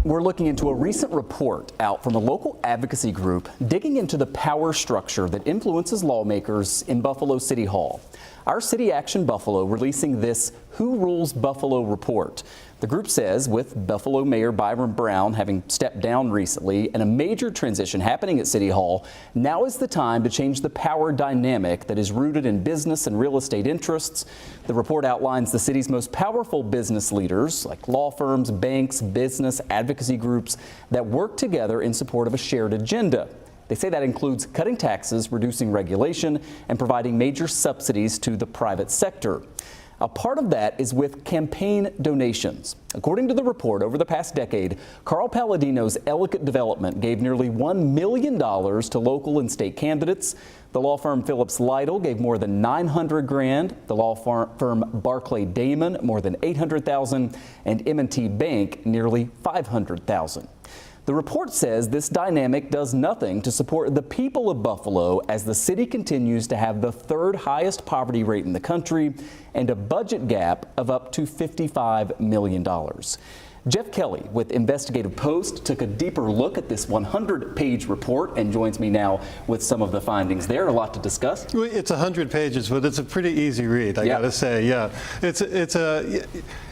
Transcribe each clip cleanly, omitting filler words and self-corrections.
We're looking into a recent report out from a local advocacy group digging into the power structure that influences lawmakers in Buffalo City Hall. Our City Action Buffalo releasing this Who Rules Buffalo report. The group says with Buffalo Mayor Byron Brown having stepped down recently and a major transition happening at City Hall, now is the time to change the power dynamic that is rooted in business and real estate interests. The report outlines the city's most powerful business leaders like law firms, banks, business advocacy groups that work together in support of a shared agenda. They say that includes cutting taxes, reducing regulation, and providing major subsidies to the private sector. A part of that is with campaign donations. According to the report, over the past decade, Carl Palladino's Ellicott Development gave nearly $1 million to local and state candidates. The law firm Phillips Lytle gave more than $900,000. The law firm Barclay Damon more than $800,000, and M&T Bank nearly $500,000. The report says this dynamic does nothing to support the people of Buffalo as the city continues to have the third highest poverty rate in the country and a budget gap of up to $55 million. Jeff Kelly with Investigative Post took a deeper look at this 100-page report and joins me now with some of the findings there. A lot to discuss. It's 100 pages, but it's a pretty easy read, I gotta say. Yeah,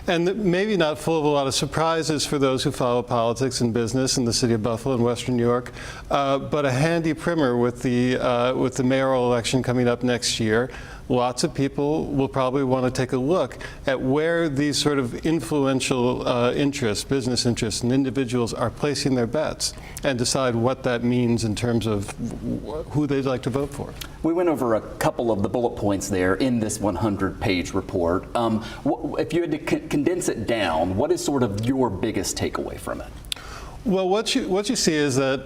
and maybe not full of a lot of surprises for those who follow politics and business in the city of Buffalo and Western New York, but a handy primer with the mayoral election coming up next year. Lots of people will probably want to take a look at where these sort of influential interests, business interests, and individuals are placing their bets and decide what that means in terms of who they'd like to vote for. We went over a couple of the bullet points there in this 100-page report. If you had to condense it down, what is sort of your biggest takeaway from it? Well, what you see is that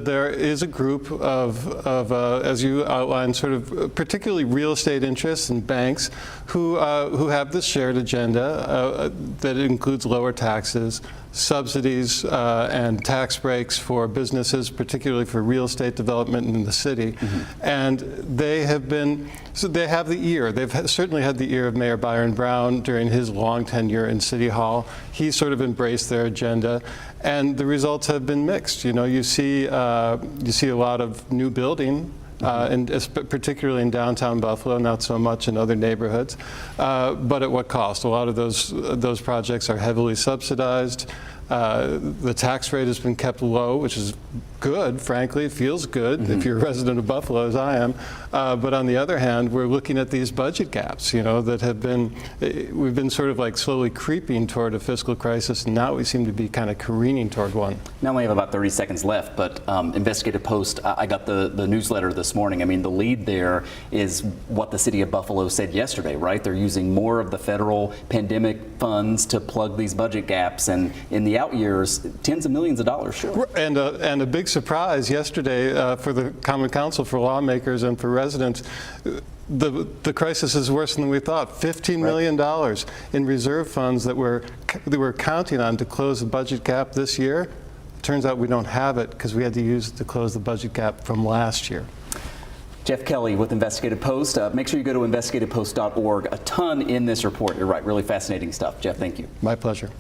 there is a group of as you outlined, sort of particularly real estate interests and banks who have this shared agenda that includes lower taxes, subsidies, and tax breaks for businesses, particularly for real estate development in the city. Mm-hmm. And they have been, so they have the ear. They've certainly had the ear of Mayor Byron Brown during his long tenure in City Hall. He sort of embraced their agenda, and the results have been mixed. You know, you see a lot of new building. And particularly in downtown Buffalo, not so much in other neighborhoods, but at what cost? A lot of those projects are heavily subsidized. The tax rate has been kept low, which is good, frankly. It feels good if you're a resident of Buffalo, as I am. But on the other hand, we're looking at these budget gaps, you know, that have been, we've been sort of like slowly creeping toward a fiscal crisis, and now we seem to be kind of careening toward one. Now we have about 30 seconds left, but Investigative Post, I got the newsletter this morning. I mean, the lead there is what the city of Buffalo said yesterday, right? They're using more of the federal pandemic funds to plug these budget gaps, and in the out years, tens of millions of dollars, sure. And a big surprise yesterday for the Common Council, for lawmakers and for residents. The crisis is worse than we thought. $15 million in reserve funds that we're counting on to close the budget gap this year. Turns out we don't have it because we had to use it to close the budget gap from last year. Jeff Kelly with Investigative Post. Make sure you go to investigativepost.org. A ton in this report. You're right, really fascinating stuff. Jeff, thank you. My pleasure.